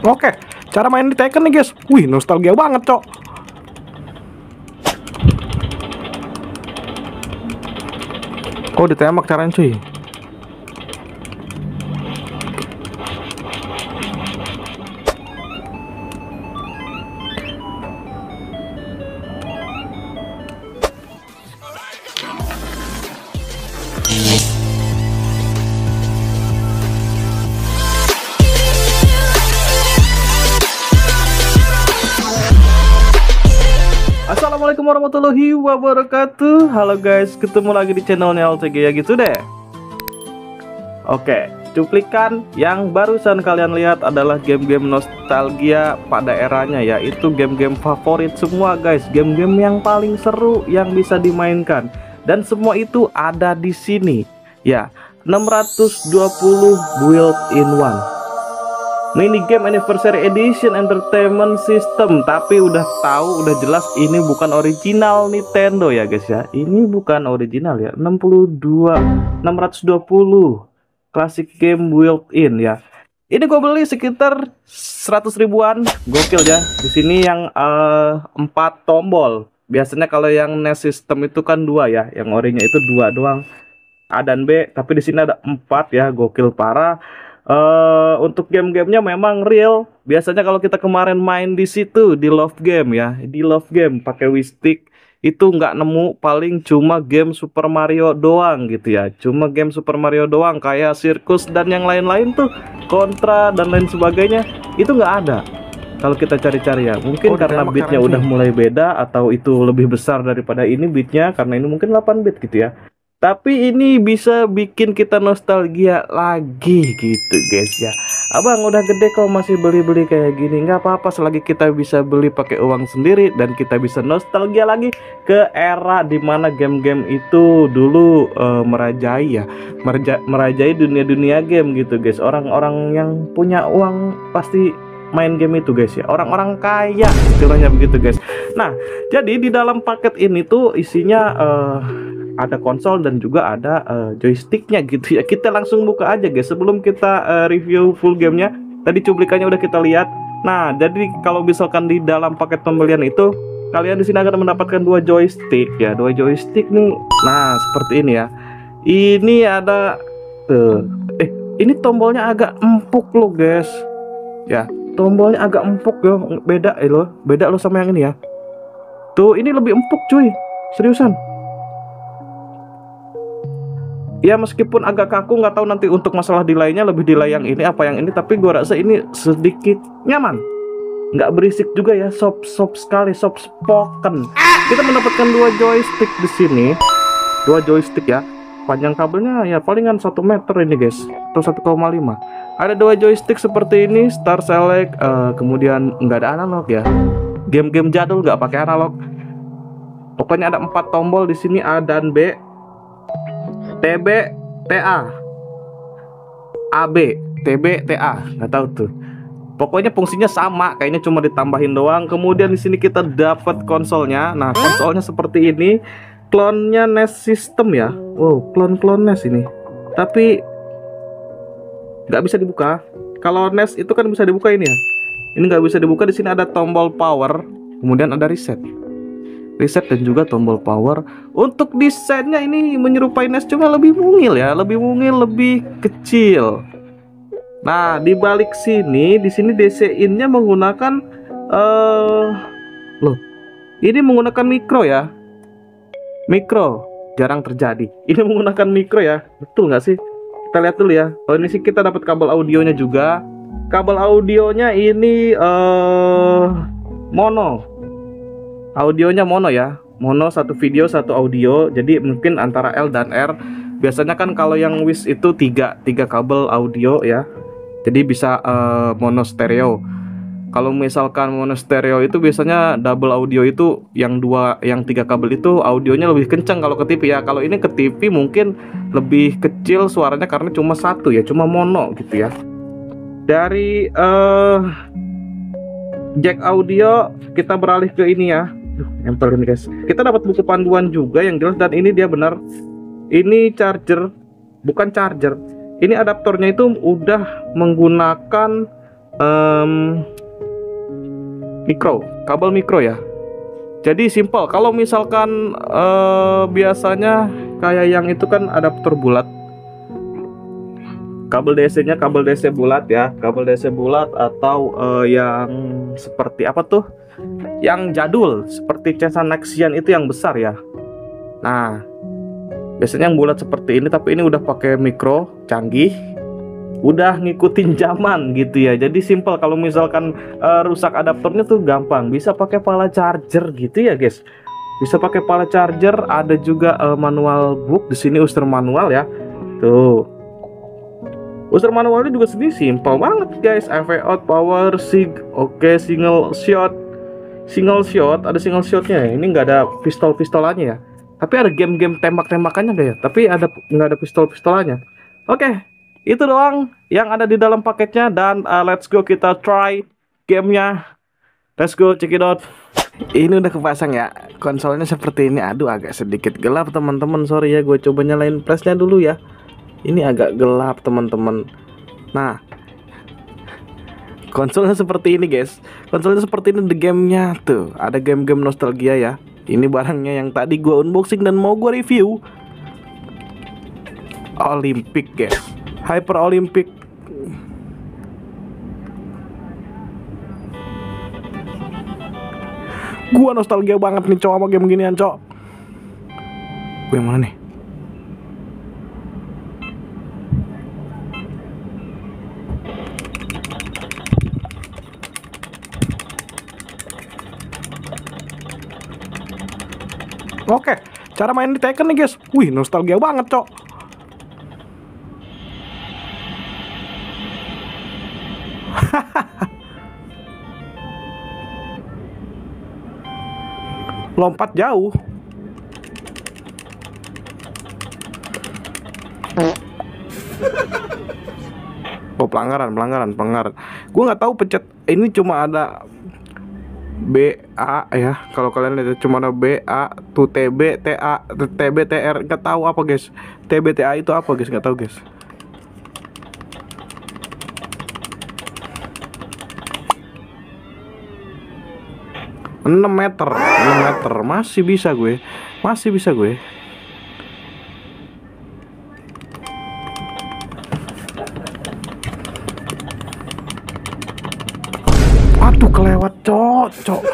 Oke, cara main di Tekken nih guys. Wih, nostalgia banget, Cok. Oh, ditembak caranya cuy. Assalamualaikum warahmatullahi wabarakatuh. Halo guys, ketemu lagi di channelnya LCG ya gitu deh. Oke, cuplikan yang barusan kalian lihat adalah game-game nostalgia pada eranya, yaitu game-game favorit semua guys, game-game yang paling seru yang bisa dimainkan, dan semua itu ada di sini ya. 620 build in one mini game anniversary edition entertainment system. Tapi udah tahu, udah jelas ini bukan original Nintendo ya guys ya. Ini bukan original ya. 620 classic game built in ya. Ini gue beli sekitar 100 ribuan. Gokil ya. Di sini yang 4 tombol. Biasanya kalau yang NES system itu kan 2 ya. Yang orinya itu 2 doang, A dan B. Tapi di sini ada 4 ya. Gokil parah. Untuk game-gamenya memang real. Biasanya kalau kita kemarin main di situ di Love Game ya, di Love Game pakai Wii Stick itu nggak nemu, paling cuma game Super Mario doang gitu ya. Cuma game Super Mario doang, kayak Sirkus dan yang lain-lain tuh, Contra dan lain sebagainya, itu nggak ada. Kalau kita cari-cari ya, mungkin karena bitnya udah mulai beda, atau itu lebih besar daripada ini bitnya, karena ini mungkin 8 bit gitu ya. Tapi ini bisa bikin kita nostalgia lagi gitu guys ya. Abang udah gede kok masih beli-beli kayak gini. Nggak apa-apa selagi kita bisa beli pakai uang sendiri, dan kita bisa nostalgia lagi ke era dimana game-game itu dulu merajai ya, merajai dunia-dunia game gitu guys. Orang-orang yang punya uang pasti main game itu guys ya, orang-orang kaya istilahnya begitu guys. Nah, jadi di dalam paket ini tuh isinya ada konsol dan juga ada joysticknya gitu ya. Kita langsung buka aja guys sebelum kita review full gamenya. Tadi cuplikannya udah kita lihat. Nah, jadi kalau misalkan di dalam paket pembelian itu kalian di sini akan mendapatkan 2 joystick ya, 2 joystick nih. Nah, seperti ini ya. Ini ada ini tombolnya agak empuk loh guys. Ya, tombolnya agak empuk ya, beda loh sama yang ini ya. Tuh, ini lebih empuk cuy, seriusan. Ya meskipun agak kaku, nggak tahu nanti untuk masalah delaynya lebih delay yang ini apa yang ini, tapi gua rasa ini sedikit nyaman, nggak berisik juga ya, soft sekali, soft spoken. Kita mendapatkan 2 joystick di sini, 2 joystick ya. Panjang kabelnya ya palingan 1 meter ini guys, atau 1,5. Ada 2 joystick seperti ini, Star Select, kemudian nggak ada analog ya. Game-game jadul nggak pakai analog. Pokoknya ada 4 tombol di sini, A dan B, TB, TA, AB, TB, TA, nggak tahu tuh. Pokoknya fungsinya sama, kayaknya cuma ditambahin doang. Kemudian di sini kita dapat konsolnya. Nah, konsolnya seperti ini, klonnya NES system ya. Wow, klon NES ini. Tapi nggak bisa dibuka. Kalau NES itu kan bisa dibuka ini ya. Ini nggak bisa dibuka. Di sini ada tombol power, kemudian ada reset dan juga tombol power. Untuk desainnya ini menyerupai NES, cuma lebih mungil ya, lebih kecil. Nah, di balik sini, di sini DC-in-nya menggunakan ini menggunakan micro ya. Micro jarang terjadi. Ini menggunakan micro ya. Betul nggak sih? Kita lihat dulu ya. Oh, ini sih kita dapat kabel audionya juga. Kabel audionya ini mono. Audionya mono ya, mono, 1 video 1 audio. Jadi mungkin antara L dan R. Biasanya kan kalau yang Wish itu 3 kabel audio ya. Jadi bisa mono stereo. Kalau misalkan mono stereo itu biasanya double audio itu yang 3 kabel itu audionya lebih kencang kalau ke TV ya. Kalau ini ke TV mungkin lebih kecil suaranya karena cuma 1 ya, cuma mono gitu ya. Dari jack audio kita beralih ke ini ya. Empel ini guys. Kita dapat buku panduan juga yang jelas, dan ini dia benar. Ini charger, bukan charger. Ini adaptornya itu udah menggunakan kabel mikro ya. Jadi simple. Kalau misalkan biasanya kayak yang itu kan adaptor bulat. Kabel DC-nya kabel DC bulat ya, kabel DC bulat atau yang seperti apa tuh? Yang jadul seperti Chesa Nexian itu yang besar ya. Nah, biasanya yang bulat seperti ini, tapi ini udah pakai mikro canggih, udah ngikutin zaman gitu ya. Jadi simple. Kalau misalkan rusak adaptornya tuh gampang, bisa pakai pala charger gitu ya guys. Bisa pakai pala charger. Ada juga manual book di sini, user manual ya. Tuh. User manualnya juga sendiri simple banget guys. AV out, power, sig, oke, single shot, ada single shotnya ya. Ini nggak ada pistol-pistolannya ya. Tapi ada game-game tembak-tembakannya nggak ya? Tapi nggak ada pistol-pistolannya. Oke, itu doang yang ada di dalam paketnya. Dan let's go kita try gamenya. Let's go check it out. Ini udah kepasang ya. Konsolnya seperti ini. Aduh, agak sedikit gelap teman-teman. Sorry ya, gue coba nyalain flashnya dulu ya. Ini agak gelap teman-teman. Nah, konsolnya seperti ini guys. Konsolnya seperti ini, the gamenya tuh. Ada game-game nostalgia ya. Ini barangnya yang tadi gua unboxing dan mau gua review. Olympic guys, Hyper Olympic. Gua nostalgia banget nih cok sama game ginian cok. Gue yang mana nih? Oke, cara main di Tekken nih guys. Wih, nostalgia banget cok. Lompat jauh. Oh, pelanggaran. Gue nggak tahu pencet ini, cuma ada BA ya. Kalau kalian lihat cuma ada BA, tuh TB, TA, TB, TR, nggak tahu apa guys. TB, TA itu apa guys? Nggak tahu guys. Enam meter masih bisa gue. Aduh, kelewat cok.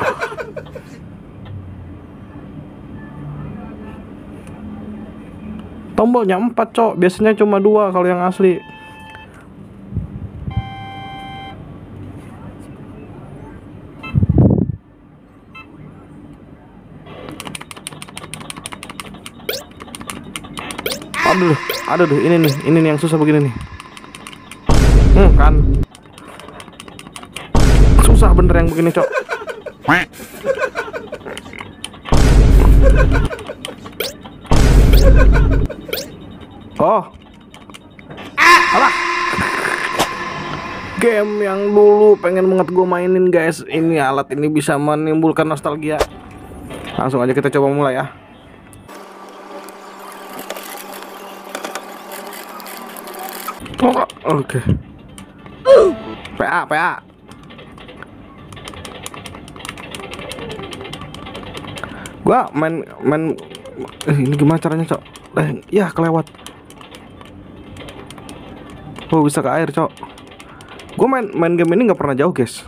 Tombolnya 4 cok, biasanya cuma 2 kalau yang asli. Aduh, ini nih yang susah begini nih. Kan susah bener yang begini cok. Oh, alah, game yang dulu pengen banget gue mainin guys. Ini alat ini bisa menimbulkan nostalgia. Langsung aja kita coba mulai ya. Oke. PA. Gua main ini gimana caranya, Cok? Ya kelewat. Oh, bisa ke air, Cok. Gua main game ini nggak pernah jauh, guys.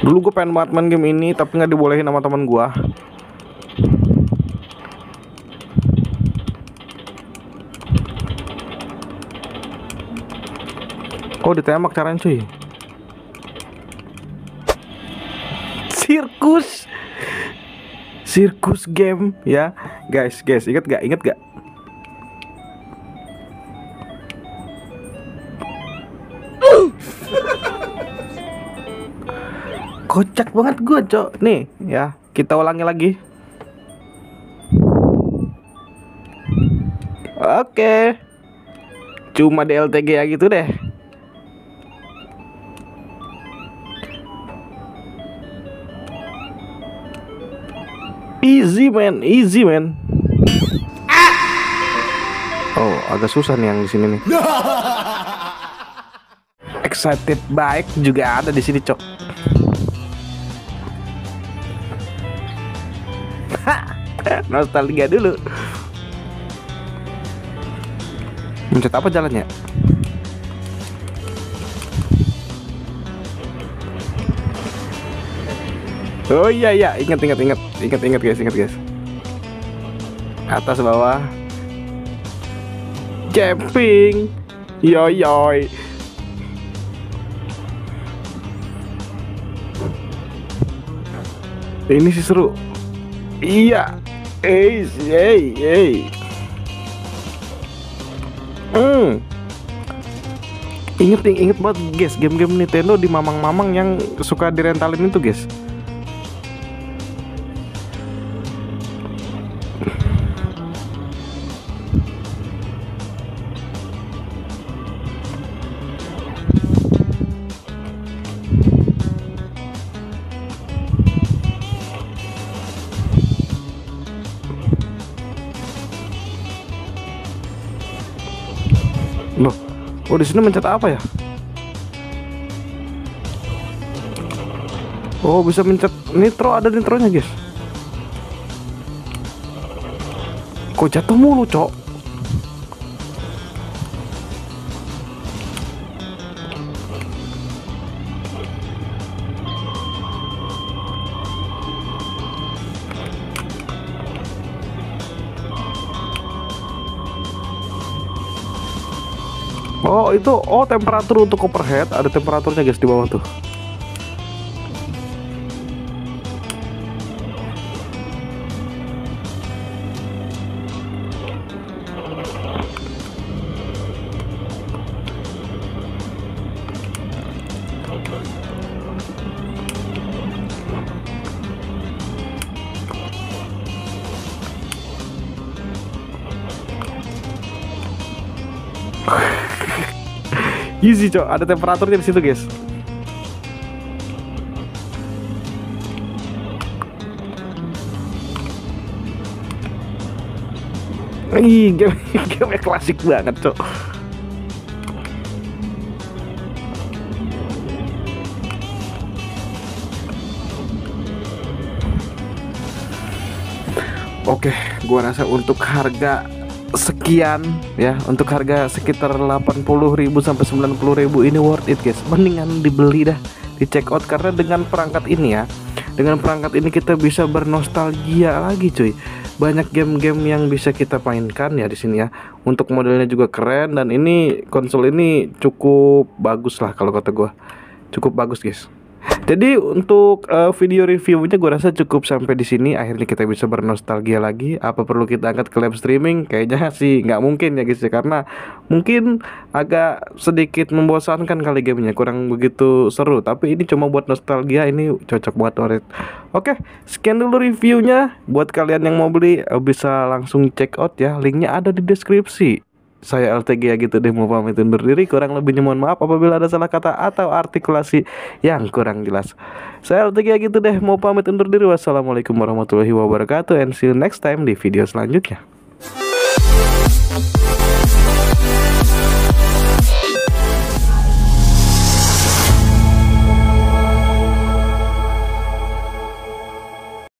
Dulu gue pengen banget main game ini, tapi nggak dibolehin sama teman gua. Oh, ditembak caranya cuy. Sirkus game ya guys, inget gak? Kocak banget gue cok. Nih ya, kita ulangi lagi. Oke, cuma DLTG ya gitu deh. Easy man. agak susah nih yang di sini nih. Excited Bike juga ada di sini, Cok. Nostalgia dulu. Mencet apa jalannya? Oh iya iya, ingat guys. Atas bawah. Camping. Yoy. Ini sih seru. Iya. Inget banget guys, game-game Nintendo di mamang-mamang yang suka direntalin itu guys. Loh, oh di sini mencet apa ya? Oh bisa mencet nitro, ada nitronya guys. Kok jatuh mulu, Cok? Oh itu, temperatur untuk overhead, ada temperaturnya guys di bawah tuh. Easy, Cok, ada temperaturnya di situ guys. Ih, game klasik banget, Cok. Oke, gua rasa untuk harga sekian ya, untuk harga sekitar 80.000 sampai 90.000 ini worth it guys. Mendingan dibeli dah, di check out, karena dengan perangkat ini ya, dengan perangkat ini kita bisa bernostalgia lagi cuy. Banyak game-game yang bisa kita mainkan ya di sini ya. Untuk modelnya juga keren, dan ini konsol ini cukup bagus lah kalau kata gua. Cukup bagus guys. Jadi untuk video reviewnya gue rasa cukup sampai di sini. Akhirnya kita bisa bernostalgia lagi. Apa perlu kita angkat ke live streaming? Kayaknya sih nggak mungkin ya guys ya, karena mungkin agak sedikit membosankan kali gamenya, kurang begitu seru. Tapi ini cuma buat nostalgia, ini cocok buat Orit. Oke, sekian dulu reviewnya. Buat kalian yang mau beli bisa langsung check out ya, linknya ada di deskripsi. Saya LTG ya gitu deh, mau pamit undur diri. Kurang lebihnya mohon maaf apabila ada salah kata atau artikulasi yang kurang jelas. Saya LTG ya gitu deh, mau pamit undur diri. Wassalamualaikum warahmatullahi wabarakatuh, and see you next time di video selanjutnya.